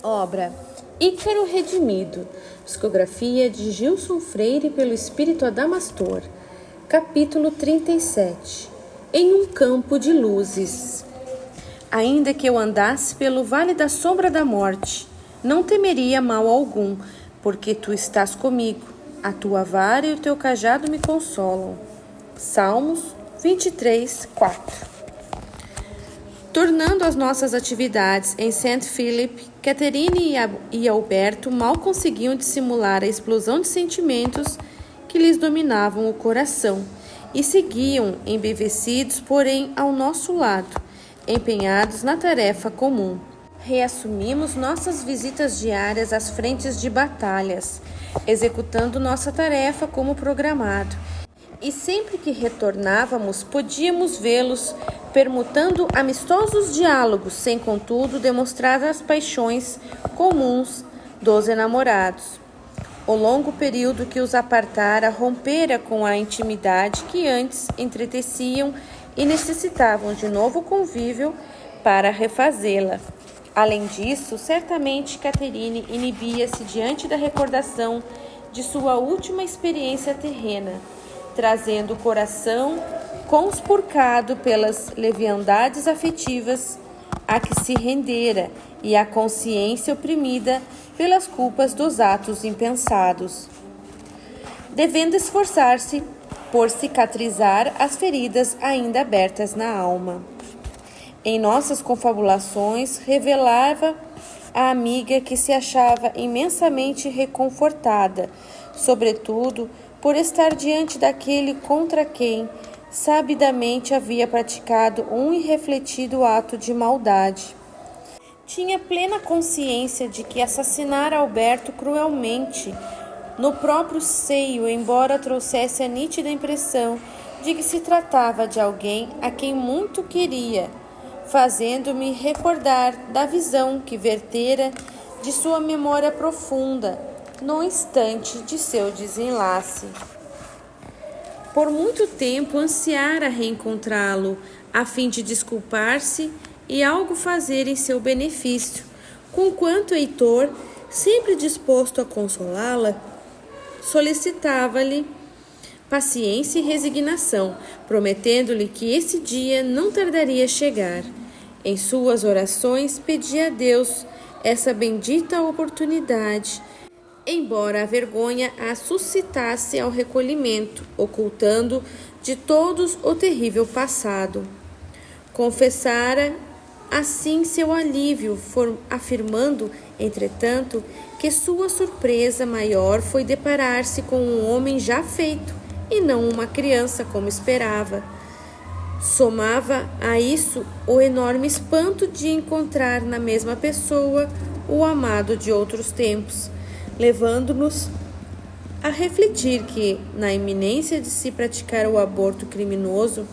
Obra Ícaro Redimido, psicografia de Gilson Freire pelo Espírito Adamastor. Capítulo 37. Em um campo de luzes. Ainda que eu andasse pelo vale da sombra da morte, não temeria mal algum, porque tu estás comigo. A tua vara e o teu cajado me consolam. Salmos 23, 4. Tornando às nossas atividades em St. Philip, Catherine e Alberto mal conseguiam dissimular a explosão de sentimentos que lhes dominavam o coração e seguiam, embevecidos, porém, ao nosso lado, empenhados na tarefa comum. Reassumimos nossas visitas diárias às frentes de batalhas, executando nossa tarefa como programado. E sempre que retornávamos, podíamos vê-los permutando amistosos diálogos, sem contudo demonstrar as paixões comuns dos enamorados. O longo período que os apartara rompera com a intimidade que antes entreteciam e necessitavam de novo convívio para refazê-la. Além disso, certamente Catherine inibia-se diante da recordação de sua última experiência terrena, trazendo o coração conspurcado pelas leviandades afetivas a que se rendera e a consciência oprimida pelas culpas dos atos impensados, devendo esforçar-se por cicatrizar as feridas ainda abertas na alma. Em nossas confabulações, revelava a amiga que se achava imensamente reconfortada, sobretudo por estar diante daquele contra quem sabidamente havia praticado um irrefletido ato de maldade. Tinha plena consciência de que assassinara Alberto cruelmente no próprio seio, embora trouxesse a nítida impressão de que se tratava de alguém a quem muito queria, fazendo-me recordar da visão que vertera de sua memória profunda no instante de seu desenlace. Por muito tempo ansiara reencontrá-lo, a fim de desculpar-se e algo fazer em seu benefício, conquanto Heitor, sempre disposto a consolá-la, solicitava-lhe paciência e resignação, prometendo-lhe que esse dia não tardaria a chegar. Em suas orações, pedia a Deus essa bendita oportunidade, embora a vergonha a suscitasse ao recolhimento, ocultando de todos o terrível passado. Confessara assim seu alívio, afirmando, entretanto, que sua surpresa maior foi deparar-se com um homem já feito, e não uma criança como esperava. Somava a isso o enorme espanto de encontrar na mesma pessoa o amado de outros tempos, levando-nos a refletir que, na iminência de se praticar o aborto criminoso,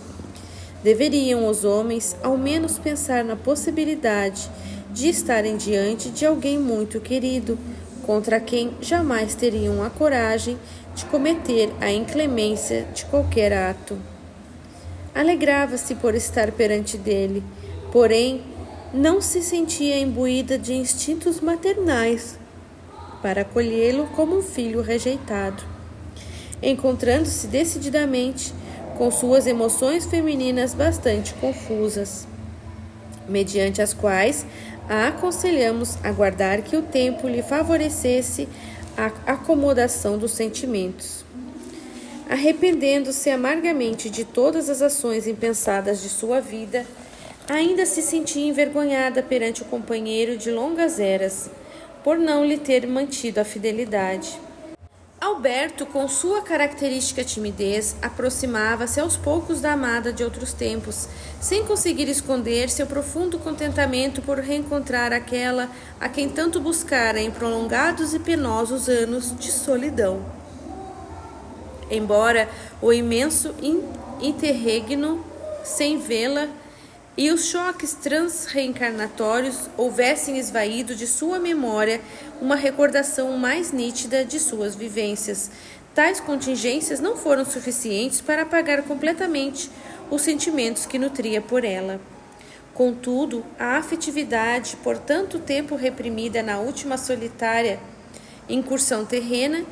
deveriam os homens ao menos pensar na possibilidade de estarem diante de alguém muito querido, contra quem jamais teriam a coragem de cometer a inclemência de qualquer ato. Alegrava-se por estar perante dele, porém não se sentia imbuída de instintos maternais para acolhê-lo como um filho rejeitado. Encontrando-se decididamente com suas emoções femininas bastante confusas, mediante as quais a aconselhamos a aguardar que o tempo lhe favorecesse a acomodação dos sentimentos. Arrependendo-se amargamente de todas as ações impensadas de sua vida, ainda se sentia envergonhada perante o companheiro de longas eras, por não lhe ter mantido a fidelidade. Alberto, com sua característica timidez, aproximava-se aos poucos da amada de outros tempos, sem conseguir esconder seu profundo contentamento por reencontrar aquela a quem tanto buscara em prolongados e penosos anos de solidão. Embora o imenso interregno sem vê-la e os choques transreencarnatórios houvessem esvaído de sua memória uma recordação mais nítida de suas vivências, tais contingências não foram suficientes para apagar completamente os sentimentos que nutria por ela. Contudo, a afetividade, por tanto tempo reprimida na última solitária incursão terrena,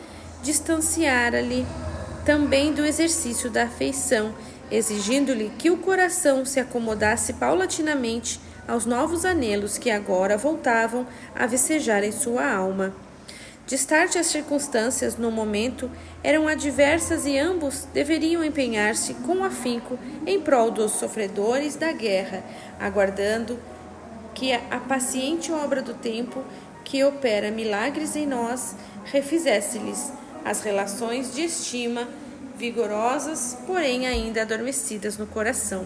distanciara-lhe também do exercício da afeição, exigindo-lhe que o coração se acomodasse paulatinamente aos novos anelos que agora voltavam a vicejar em sua alma. Destarte as circunstâncias no momento eram adversas e ambos deveriam empenhar-se com afinco em prol dos sofredores da guerra, aguardando que a paciente obra do tempo, que opera milagres em nós, refizesse-lhes as relações de estima vigorosas, porém ainda adormecidas no coração.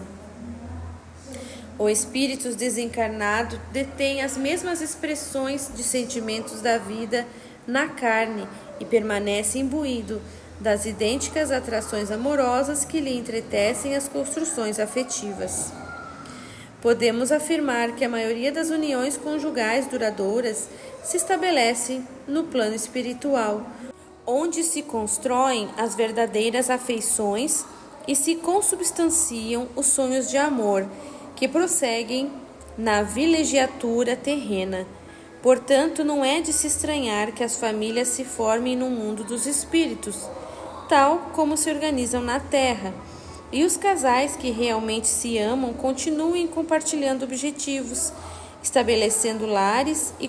O espírito desencarnado detém as mesmas expressões de sentimentos da vida na carne e permanece imbuído das idênticas atrações amorosas que lhe entretecem as construções afetivas. Podemos afirmar que a maioria das uniões conjugais duradouras se estabelece no plano espiritual, onde se constroem as verdadeiras afeições e se consubstanciam os sonhos de amor que prosseguem na vilegiatura terrena. Portanto, não é de se estranhar que as famílias se formem no mundo dos espíritos, tal como se organizam na Terra, e os casais que realmente se amam continuem compartilhando objetivos, estabelecendo lares e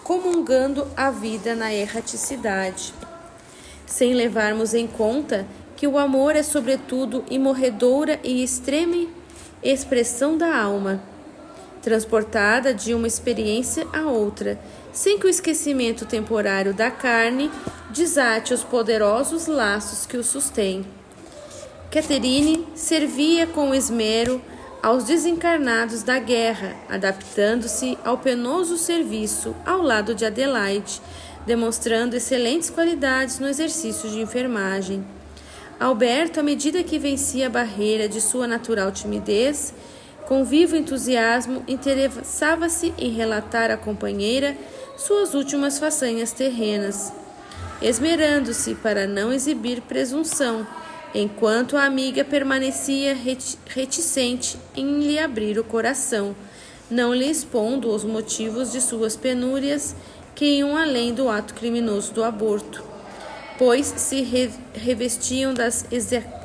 comungando a vida na erraticidade, sem levarmos em conta que o amor é sobretudo imorredoura e extrema expressão da alma, transportada de uma experiência a outra, sem que o esquecimento temporário da carne desate os poderosos laços que o sustêm. Catherine servia com esmero aos desencarnados da guerra, adaptando-se ao penoso serviço ao lado de Adelaide, demonstrando excelentes qualidades no exercício de enfermagem. Alberto, à medida que vencia a barreira de sua natural timidez, com vivo entusiasmo, interessava-se em relatar à companheira suas últimas façanhas terrenas, esmerando-se para não exibir presunção, enquanto a amiga permanecia reticente em lhe abrir o coração, não lhe expondo os motivos de suas penúrias que iam além do ato criminoso do aborto, pois se revestiam das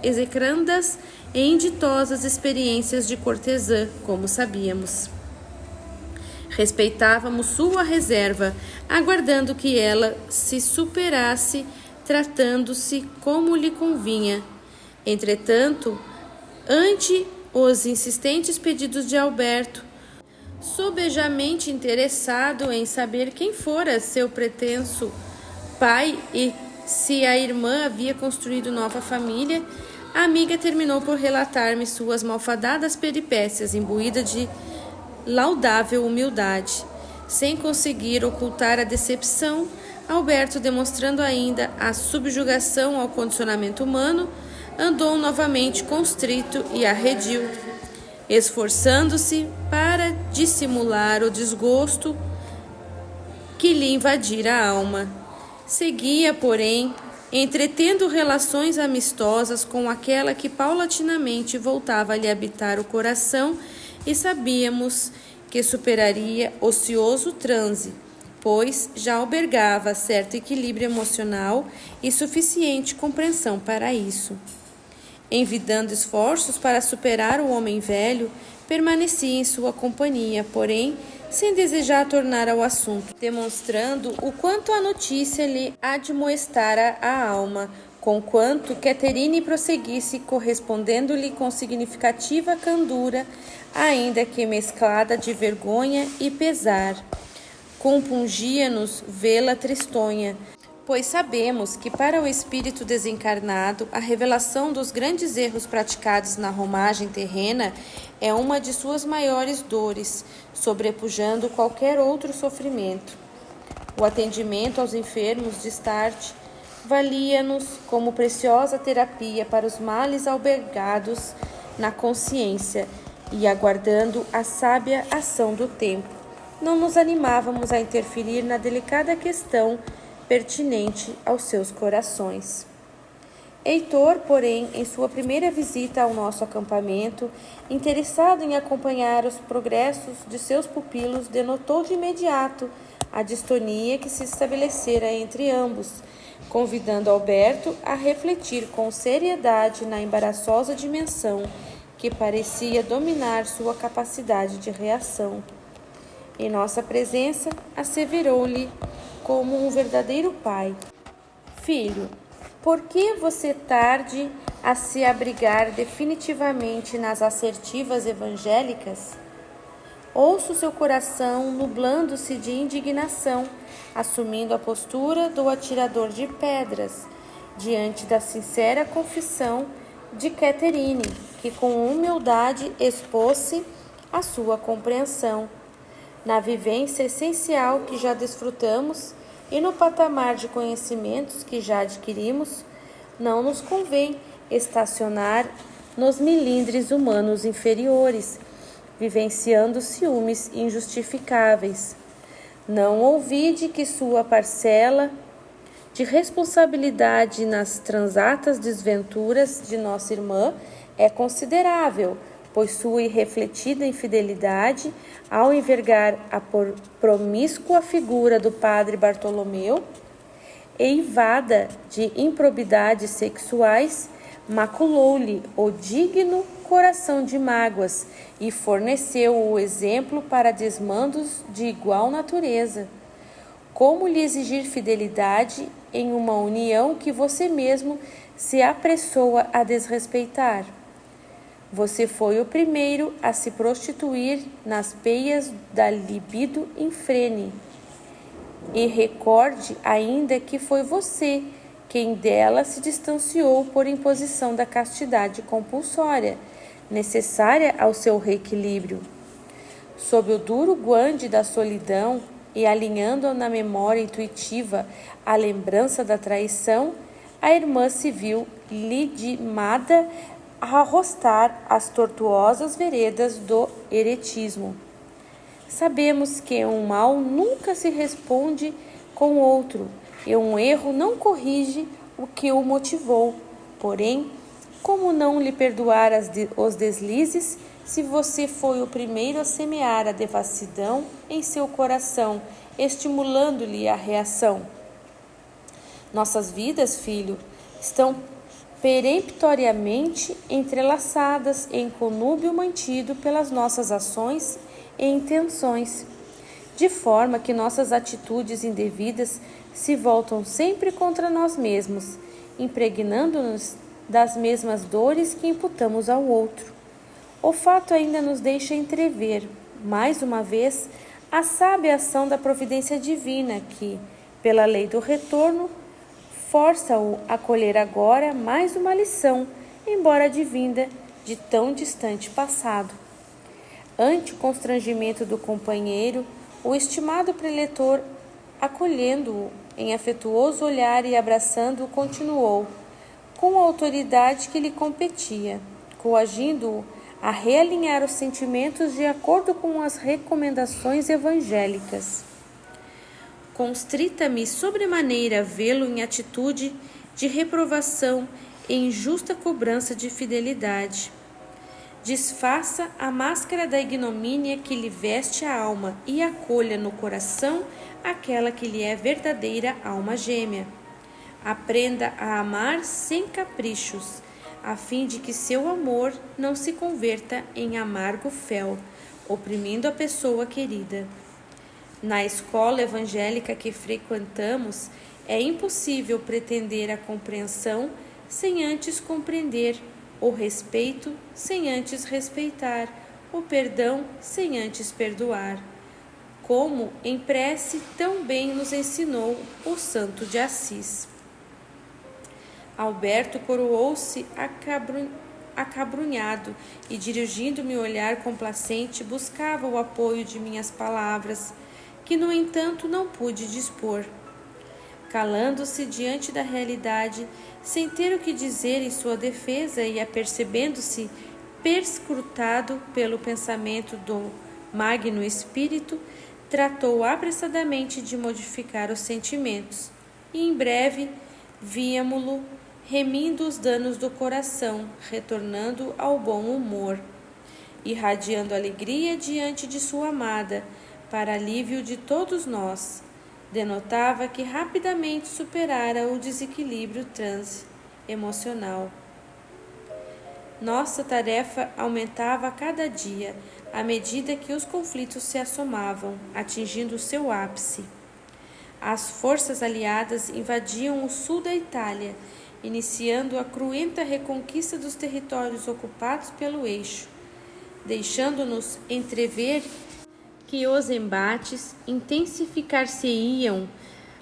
execrandas e inditosas experiências de cortesã, como sabíamos. Respeitávamos sua reserva, aguardando que ela se superasse, tratando-se como lhe convinha. Entretanto, ante os insistentes pedidos de Alberto, sobejamente interessado em saber quem fora seu pretenso pai e se a irmã havia construído nova família, a amiga terminou por relatar-me suas malfadadas peripécias, imbuída de laudável humildade. Sem conseguir ocultar a decepção, Alberto, demonstrando ainda a subjugação ao condicionamento humano, andou novamente constrito e arredio, esforçando-se para dissimular o desgosto que lhe invadira a alma. Seguia, porém, entretendo relações amistosas com aquela que paulatinamente voltava a lhe habitar o coração, e sabíamos que superaria ocioso transe, pois já albergava certo equilíbrio emocional e suficiente compreensão para isso. Envidando esforços para superar o homem velho, permanecia em sua companhia, porém, sem desejar tornar ao assunto, demonstrando o quanto a notícia lhe admoestara a alma, conquanto Catherine prosseguisse, correspondendo-lhe com significativa candura, ainda que mesclada de vergonha e pesar. Compungia-nos vê-la tristonha, pois sabemos que para o espírito desencarnado a revelação dos grandes erros praticados na romagem terrena é uma de suas maiores dores, sobrepujando qualquer outro sofrimento. O atendimento aos enfermos de Destarte valia-nos como preciosa terapia para os males albergados na consciência e, aguardando a sábia ação do tempo, não nos animávamos a interferir na delicada questão pertinente aos seus corações. Heitor, porém, em sua primeira visita ao nosso acampamento, interessado em acompanhar os progressos de seus pupilos, denotou de imediato a distonia que se estabelecera entre ambos, convidando Alberto a refletir com seriedade na embaraçosa dimensão que parecia dominar sua capacidade de reação. Em nossa presença, asseverou-lhe como um verdadeiro pai: Filho, por que você tarde a se abrigar definitivamente nas assertivas evangélicas? Ouço seu coração nublando-se de indignação, assumindo a postura do atirador de pedras, diante da sincera confissão de Catherine, que com humildade expôs-se à sua compreensão. Na vivência essencial que já desfrutamos e no patamar de conhecimentos que já adquirimos, não nos convém estacionar nos milindres humanos inferiores, vivenciando ciúmes injustificáveis. Não ouvide que sua parcela de responsabilidade nas transatas desventuras de nossa irmã é considerável, pois sua irrefletida infidelidade, ao envergar a promíscua figura do padre Bartolomeu, eivada de improbidades sexuais, maculou-lhe o digno coração de mágoas e forneceu o exemplo para desmandos de igual natureza. Como lhe exigir fidelidade em uma união que você mesmo se apressou a desrespeitar? Você foi o primeiro a se prostituir nas peias da libido infrene. E recorde ainda que foi você quem dela se distanciou por imposição da castidade compulsória, necessária ao seu reequilíbrio. Sob o duro guande da solidão e alinhando na memória intuitiva a lembrança da traição, a irmã se viu lidimada a arrostar as tortuosas veredas do heretismo. Sabemos que um mal nunca se responde com outro, e um erro não corrige o que o motivou. Porém, como não lhe perdoar os deslizes, se você foi o primeiro a semear a devassidão em seu coração, estimulando-lhe a reação? Nossas vidas, filho, estão peremptoriamente entrelaçadas em conúbio mantido pelas nossas ações e intenções, de forma que nossas atitudes indevidas se voltam sempre contra nós mesmos, impregnando-nos das mesmas dores que imputamos ao outro. O fato ainda nos deixa entrever, mais uma vez, a sábia ação da providência divina que, pela lei do retorno, força-o a colher agora mais uma lição, embora advinda de tão distante passado. Ante o constrangimento do companheiro, o estimado preletor, acolhendo-o em afetuoso olhar e abraçando-o, continuou, com a autoridade que lhe competia, coagindo-o a realinhar os sentimentos de acordo com as recomendações evangélicas. Constrita-me sobremaneira vê-lo em atitude de reprovação e injusta cobrança de fidelidade. Desfaça a máscara da ignomínia que lhe veste a alma e acolha no coração aquela que lhe é verdadeira alma gêmea. Aprenda a amar sem caprichos, a fim de que seu amor não se converta em amargo fel, oprimindo a pessoa querida. Na escola evangélica que frequentamos, é impossível pretender a compreensão sem antes compreender, o respeito sem antes respeitar, o perdão sem antes perdoar. Como em prece tão bem nos ensinou o Santo de Assis. Alberto coroou-se acabrunhado e, dirigindo-me o olhar complacente, buscava o apoio de minhas palavras, que, no entanto, não pude dispor. Calando-se diante da realidade, sem ter o que dizer em sua defesa e apercebendo-se perscrutado pelo pensamento do magno espírito, tratou apressadamente de modificar os sentimentos, e em breve víamo-lo remindo os danos do coração, retornando ao bom humor, irradiando alegria diante de sua amada, para alívio de todos nós. Denotava que rapidamente superara o desequilíbrio emocional. Nossa tarefa aumentava a cada dia, à medida que os conflitos se assomavam, atingindo seu ápice. As forças aliadas invadiam o sul da Itália, iniciando a cruenta reconquista dos territórios ocupados pelo eixo, deixando-nos entrever que os embates intensificar-se-iam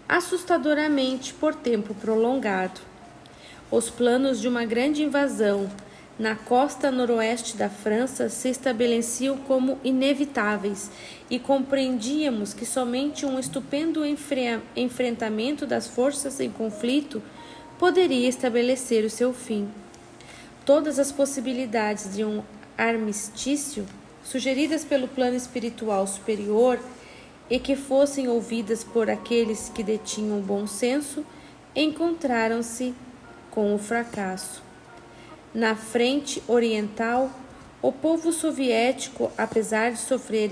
assustadoramente por tempo prolongado. Os planos de uma grande invasão na costa noroeste da França se estabeleciam como inevitáveis e compreendíamos que somente um estupendo enfrentamento das forças em conflito poderia estabelecer o seu fim. Todas as possibilidades de um armistício, sugeridas pelo plano espiritual superior e que fossem ouvidas por aqueles que detinham o bom senso, encontraram-se com o fracasso. Na frente oriental, o povo soviético, apesar de sofrer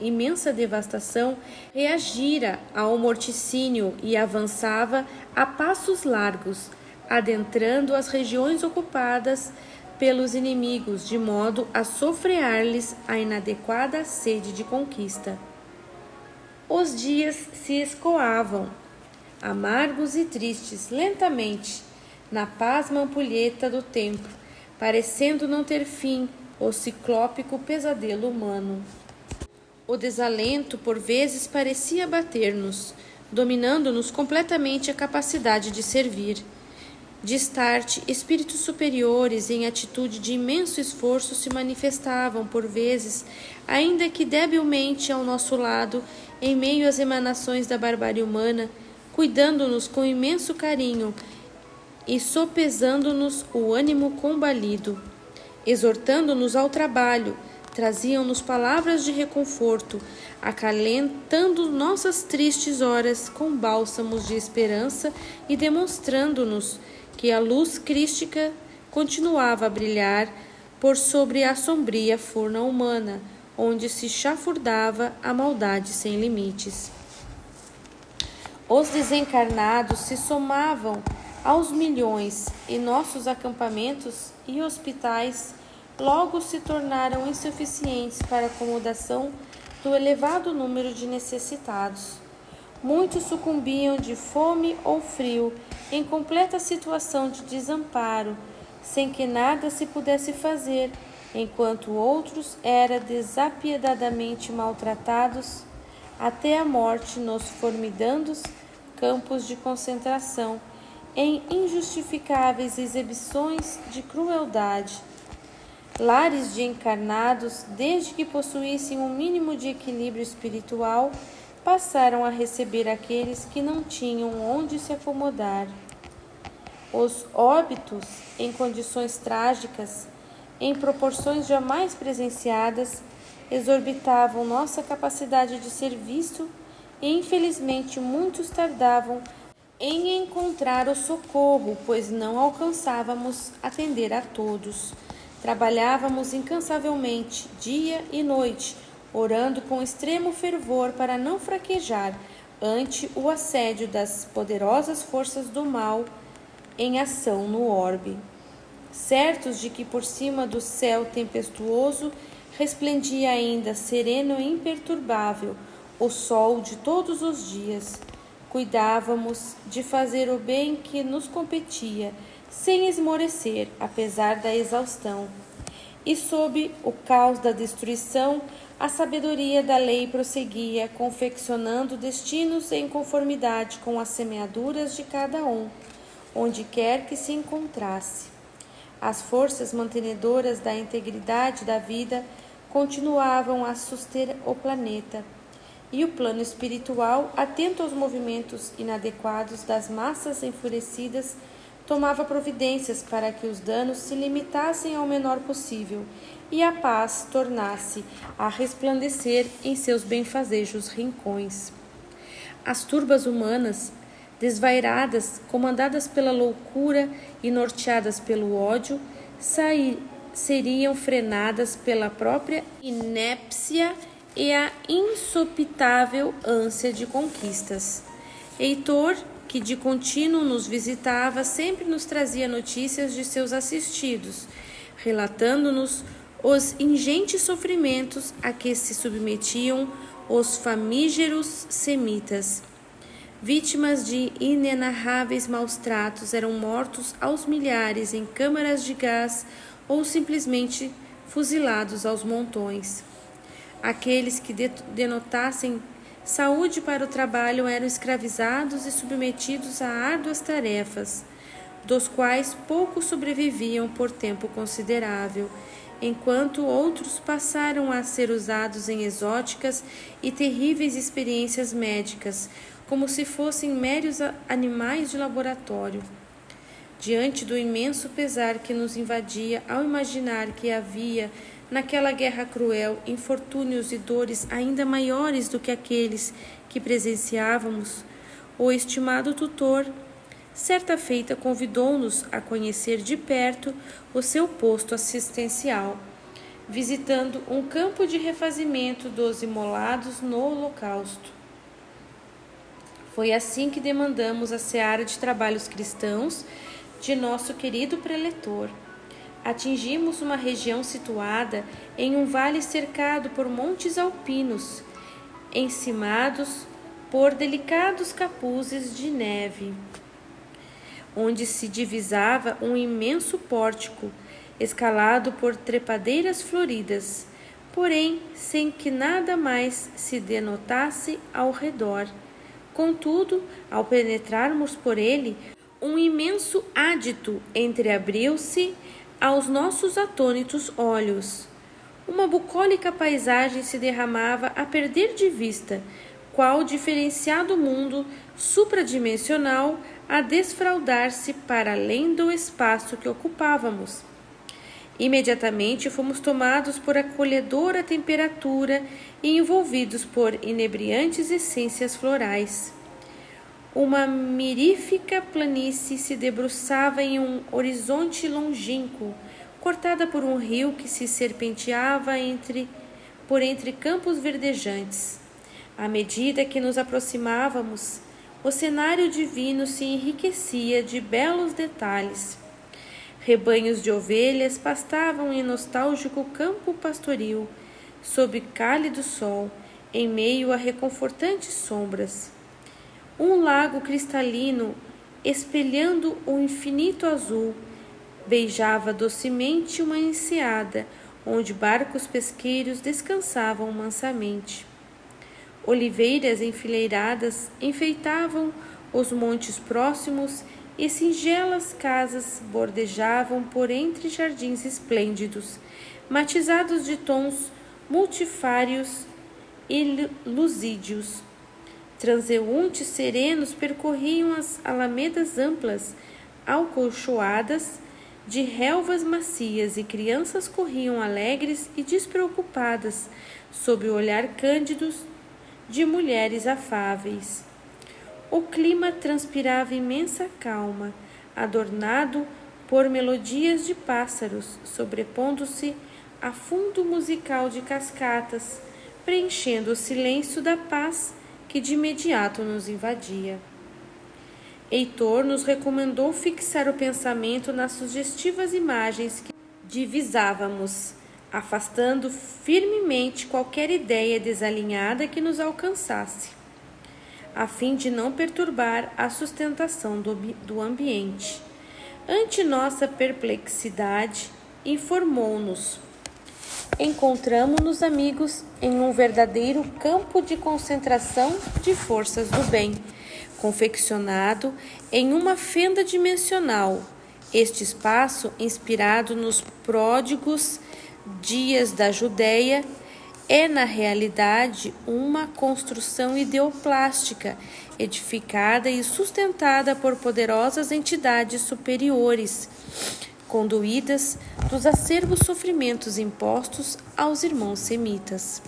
imensa devastação, reagira ao morticínio e avançava a passos largos, adentrando as regiões ocupadas pelos inimigos, de modo a sofrear-lhes a inadequada sede de conquista. Os dias se escoavam, amargos e tristes, lentamente, na pasma ampulheta do tempo, parecendo não ter fim o ciclópico pesadelo humano. O desalento, por vezes, parecia abater-nos, dominando-nos completamente a capacidade de servir. Destarte, espíritos superiores em atitude de imenso esforço se manifestavam, por vezes, ainda que debilmente ao nosso lado, em meio às emanações da barbárie humana, cuidando-nos com imenso carinho e sopesando-nos o ânimo combalido, exortando-nos ao trabalho, traziam-nos palavras de reconforto, acalentando nossas tristes horas com bálsamos de esperança e demonstrando-nos que a luz crística continuava a brilhar por sobre a sombria furna humana, onde se chafurdava a maldade sem limites. Os desencarnados se somavam aos milhões e nossos acampamentos e hospitais logo se tornaram insuficientes para a acomodação do elevado número de necessitados. Muitos sucumbiam de fome ou frio, em completa situação de desamparo, sem que nada se pudesse fazer, enquanto outros eram desapiedadamente maltratados até a morte nos formidantes campos de concentração, em injustificáveis exibições de crueldade. Lares de encarnados, desde que possuíssem um mínimo de equilíbrio espiritual, passaram a receber aqueles que não tinham onde se acomodar. Os óbitos, em condições trágicas, em proporções jamais presenciadas, exorbitavam nossa capacidade de serviço e, infelizmente, muitos tardavam em encontrar o socorro, pois não alcançávamos atender a todos. Trabalhávamos incansavelmente, dia e noite, orando com extremo fervor para não fraquejar ante o assédio das poderosas forças do mal em ação no orbe. Certos de que por cima do céu tempestuoso resplendia ainda sereno e imperturbável o sol de todos os dias, cuidávamos de fazer o bem que nos competia, sem esmorecer, apesar da exaustão. E sob o caos da destruição, a sabedoria da lei prosseguia, confeccionando destinos em conformidade com as semeaduras de cada um, onde quer que se encontrasse. As forças mantenedoras da integridade da vida continuavam a suster o planeta, e o plano espiritual, atento aos movimentos inadequados das massas enfurecidas, tomava providências para que os danos se limitassem ao menor possível e a paz tornasse a resplandecer em seus benfazejos rincões. As turbas humanas, desvairadas, comandadas pela loucura e norteadas pelo ódio, seriam frenadas pela própria inépcia e a insopitável ânsia de conquistas. Heitor, que de contínuo nos visitava, sempre nos trazia notícias de seus assistidos, relatando-nos os ingentes sofrimentos a que se submetiam os famígeros semitas. Vítimas de inenarráveis maus-tratos, eram mortos aos milhares em câmaras de gás ou simplesmente fuzilados aos montões. Aqueles que denotassem saúde para o trabalho eram escravizados e submetidos a árduas tarefas, dos quais poucos sobreviviam por tempo considerável, enquanto outros passaram a ser usados em exóticas e terríveis experiências médicas, como se fossem meros animais de laboratório. Diante do imenso pesar que nos invadia ao imaginar que havia, naquela guerra cruel, infortúnios e dores ainda maiores do que aqueles que presenciávamos, o estimado tutor, certa feita, convidou-nos a conhecer de perto o seu posto assistencial, visitando um campo de refazimento dos imolados no Holocausto. Foi assim que demandamos a seara de trabalhos cristãos de nosso querido preletor. Atingimos uma região situada em um vale cercado por montes alpinos, encimados por delicados capuzes de neve, onde se divisava um imenso pórtico, escalado por trepadeiras floridas, porém sem que nada mais se denotasse ao redor. Contudo, ao penetrarmos por ele, um imenso ádito entreabriu-se aos nossos atônitos olhos. Uma bucólica paisagem se derramava a perder de vista, qual diferenciado mundo supradimensional a desfraldar-se para além do espaço que ocupávamos. Imediatamente fomos tomados por acolhedora temperatura e envolvidos por inebriantes essências florais. Uma mirífica planície se debruçava em um horizonte longínquo, cortada por um rio que se serpenteava por entre campos verdejantes. À medida que nos aproximávamos, o cenário divino se enriquecia de belos detalhes. Rebanhos de ovelhas pastavam em nostálgico campo pastoril, sob cálido sol, em meio a reconfortantes sombras. Um lago cristalino, espelhando o infinito azul, beijava docemente uma enseada, onde barcos pesqueiros descansavam mansamente. Oliveiras enfileiradas enfeitavam os montes próximos e singelas casas bordejavam por entre jardins esplêndidos, matizados de tons multifários e lusídios. Transeuntes serenos percorriam as alamedas amplas, alcolchoadas de relvas macias, e crianças corriam alegres e despreocupadas sob o olhar cândido de mulheres afáveis. O clima transpirava imensa calma, adornado por melodias de pássaros, sobrepondo-se a fundo musical de cascatas, preenchendo o silêncio da paz que de imediato nos invadia. Heitor nos recomendou fixar o pensamento nas sugestivas imagens que divisávamos, afastando firmemente qualquer ideia desalinhada que nos alcançasse, a fim de não perturbar a sustentação do ambiente. Ante nossa perplexidade, informou-nos: encontramo-nos, amigos, em um verdadeiro campo de concentração de forças do bem, confeccionado em uma fenda dimensional. Este espaço, inspirado nos pródigos dias da Judéia, é na realidade uma construção ideoplástica, edificada e sustentada por poderosas entidades superiores, conduídas dos acerbos sofrimentos impostos aos irmãos semitas.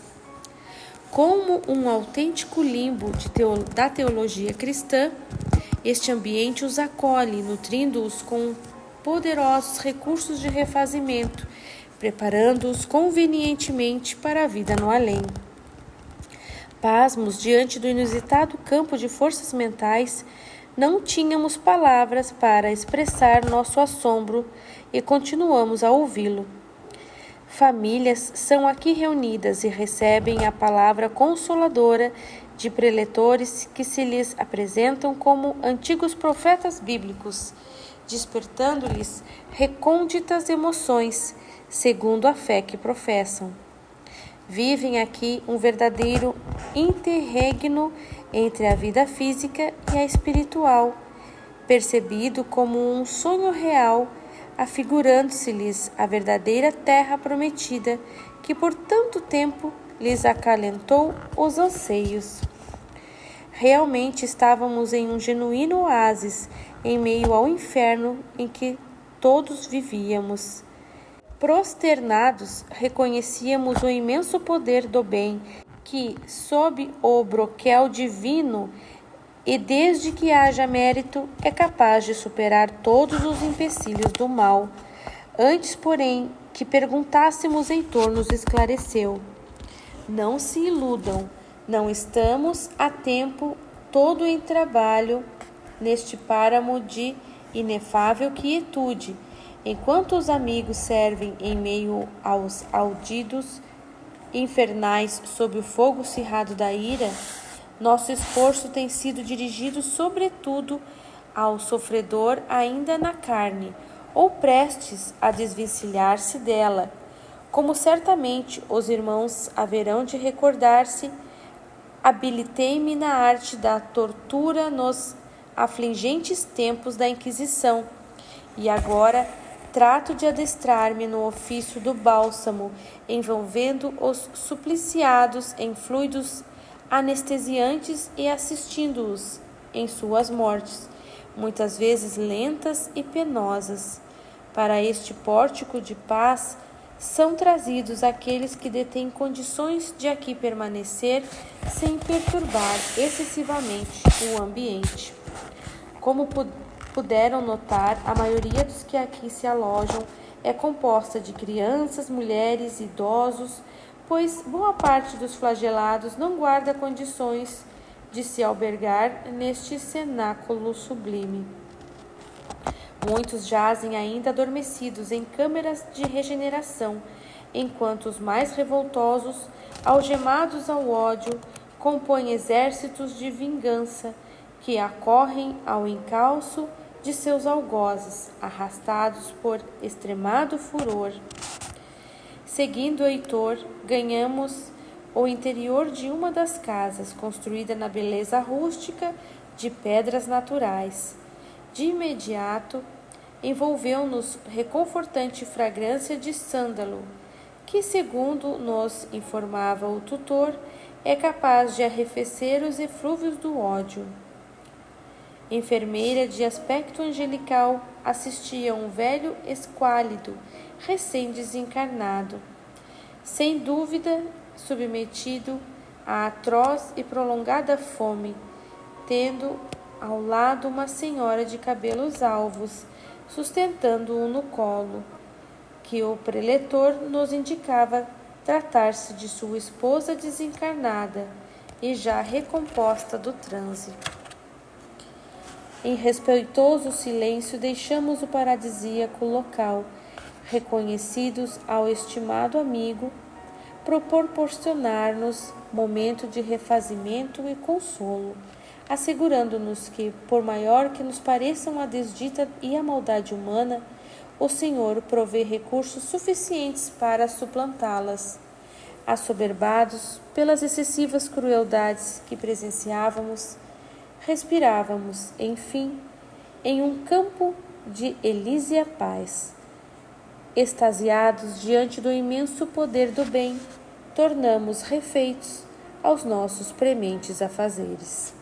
Como um autêntico limbo da teologia cristã, Este ambiente os acolhe, nutrindo-os com poderosos recursos de refazimento, preparando-os convenientemente para a vida no além. Pasmos diante do inusitado campo de forças mentais, não tínhamos palavras para expressar nosso assombro e continuamos a ouvi-lo. Famílias são aqui reunidas e recebem a palavra consoladora de preletores que se lhes apresentam como antigos profetas bíblicos, despertando-lhes recônditas emoções, segundo a fé que professam. Vivem aqui um verdadeiro interregno entre a vida física e a espiritual, percebido como um sonho real, afigurando-se-lhes a verdadeira terra prometida que por tanto tempo lhes acalentou os anseios. Realmente estávamos em um genuíno oásis em meio ao inferno em que todos vivíamos. Prosternados, reconhecíamos o imenso poder do bem que, sob o broquel divino, e desde que haja mérito, é capaz de superar todos os empecilhos do mal. Antes, porém, que perguntássemos, Heitor nos esclareceu. Não se iludam, não estamos a tempo todo em trabalho neste páramo de inefável quietude. Enquanto os amigos servem em meio aos audidos infernais sob o fogo cerrado da ira, nosso esforço tem sido dirigido sobretudo ao sofredor ainda na carne, ou prestes a desvencilhar-se dela. Como certamente os irmãos haverão de recordar-se, habilitei-me na arte da tortura nos afligentes tempos da Inquisição, e agora trato de adestrar-me no ofício do bálsamo, envolvendo os supliciados em fluidos anestesiantes e assistindo-os em suas mortes, muitas vezes lentas e penosas. Para este pórtico de paz são trazidos aqueles que detêm condições de aqui permanecer sem perturbar excessivamente o ambiente. Como puderam notar, a maioria dos que aqui se alojam é composta de crianças, mulheres, idosos, pois boa parte dos flagelados não guarda condições de se albergar neste cenáculo sublime. Muitos jazem ainda adormecidos em câmeras de regeneração, enquanto os mais revoltosos, algemados ao ódio, compõem exércitos de vingança que acorrem ao encalço de seus algozes, arrastados por extremado furor. Seguindo Heitor, ganhamos o interior de uma das casas, construída na beleza rústica de pedras naturais. De imediato, envolveu-nos reconfortante fragrância de sândalo, que, segundo nos informava o tutor, é capaz de arrefecer os eflúvios do ódio. Enfermeira de aspecto angelical assistia um velho esquálido, recém-desencarnado, sem dúvida submetido a atroz e prolongada fome, tendo ao lado uma senhora de cabelos alvos, sustentando-o no colo, que o preletor nos indicava tratar-se de sua esposa desencarnada e já recomposta do transe. Em respeitoso silêncio deixamos o paradisíaco local, reconhecidos ao estimado amigo, proporcionar-nos momento de refazimento e consolo, assegurando-nos que, por maior que nos pareçam a desdita e a maldade humana, o Senhor provê recursos suficientes para suplantá-las. Assoberbados pelas excessivas crueldades que presenciávamos, respirávamos, enfim, em um campo de elísia paz. Extasiados diante do imenso poder do bem, tornamos refeitos aos nossos prementes afazeres.